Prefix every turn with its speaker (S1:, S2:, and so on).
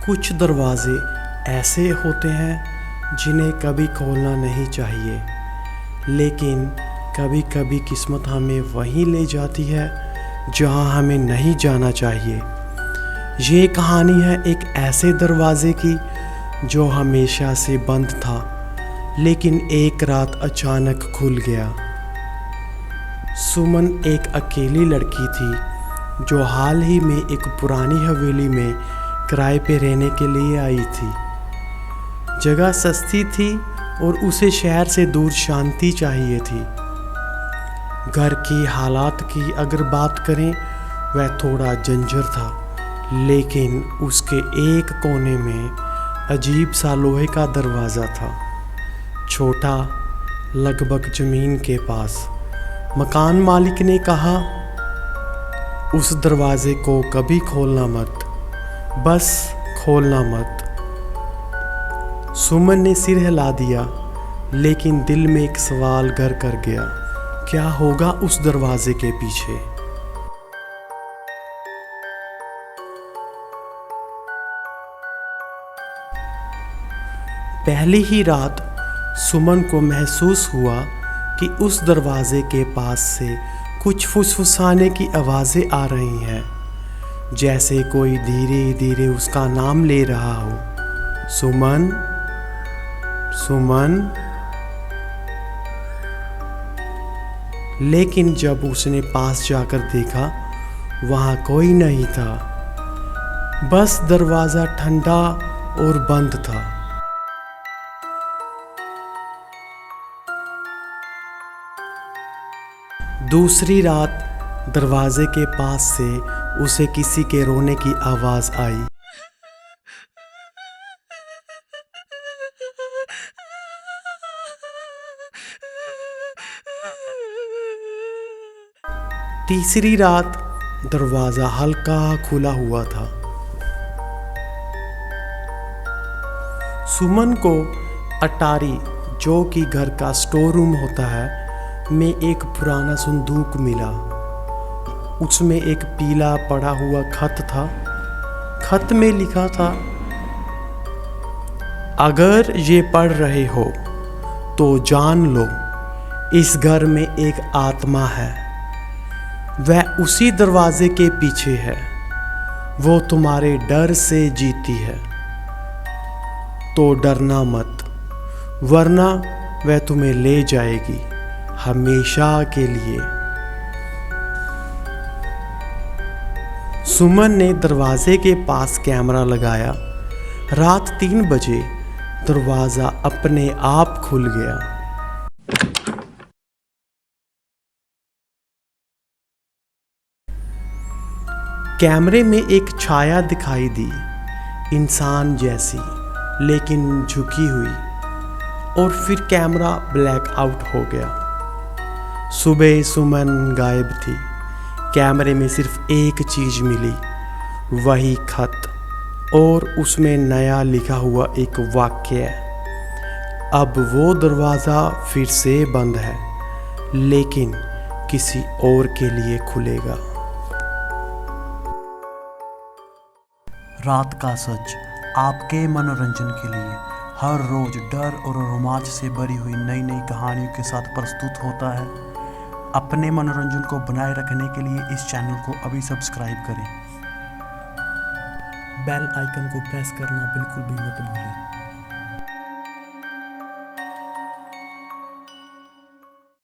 S1: कुछ दरवाजे ऐसे होते हैं जिन्हें कभी खोलना नहीं चाहिए, लेकिन कभी कभी किस्मत हमें वहीं ले जाती है जहां हमें नहीं जाना चाहिए। ये कहानी है एक ऐसे दरवाजे की जो हमेशा से बंद था, लेकिन एक रात अचानक खुल गया। सुमन एक अकेली लड़की थी जो हाल ही में एक पुरानी हवेली में किराए पे रहने के लिए आई थी। जगह सस्ती थी और उसे शहर से दूर शांति चाहिए थी। घर की हालात की अगर बात करें, वह थोड़ा जंजर था, लेकिन उसके एक कोने में अजीब सा लोहे का दरवाज़ा था, छोटा, लगभग ज़मीन के पास। मकान मालिक ने कहा, उस दरवाजे को कभी खोलना मत, बस खोलना मत। सुमन ने सिर हिला दिया, लेकिन दिल में एक सवाल घर कर गया, क्या होगा उस दरवाजे के पीछे? पहली ही रात सुमन को महसूस हुआ कि उस दरवाजे के पास से कुछ फुसफुसाने की आवाज़ें आ रही हैं, जैसे कोई धीरे धीरे उसका नाम ले रहा हो, सुमन, सुमन। लेकिन जब उसने पास जाकर देखा, वहाँ कोई नहीं था, बस दरवाज़ा ठंडा और बंद था। दूसरी रात दरवाजे के पास से उसे किसी के रोने की आवाज़ आई। तीसरी रात दरवाज़ा हल्का खुला हुआ था। सुमन को अटारी, जो कि घर का स्टोर रूम होता है, में एक पुराना संदूक मिला। उसमें एक पीला पड़ा हुआ खत था। खत में लिखा था, अगर ये पढ़ रहे हो तो जान लो, इस घर में एक आत्मा है, वह उसी दरवाजे के पीछे है, वो तुम्हारे डर से जीती है, तो डरना मत, वरना वह तुम्हें ले जाएगी हमेशा के लिए। सुमन ने दरवाजे के पास कैमरा लगाया। रात 3 बजे दरवाज़ा अपने आप खुल गया। कैमरे में एक छाया दिखाई दी, इंसान जैसी, लेकिन झुकी हुई, और फिर कैमरा ब्लैक आउट हो गया। सुबह सुमन गायब थी। कैमरे में सिर्फ एक चीज़ मिली, वही खत, और उसमें नया लिखा हुआ एक वाक्य। अब वो दरवाज़ा फिर से बंद है, लेकिन किसी और के लिए खुलेगा। रात का सच आपके मनोरंजन के लिए हर रोज डर और रोमांच से भरी हुई नई नई कहानियों के साथ प्रस्तुत होता है। अपने मनोरंजन को बनाए रखने के लिए इस चैनल को अभी सब्सक्राइब करें। बेल आइकन को प्रेस करना बिल्कुल भी मत भूलें।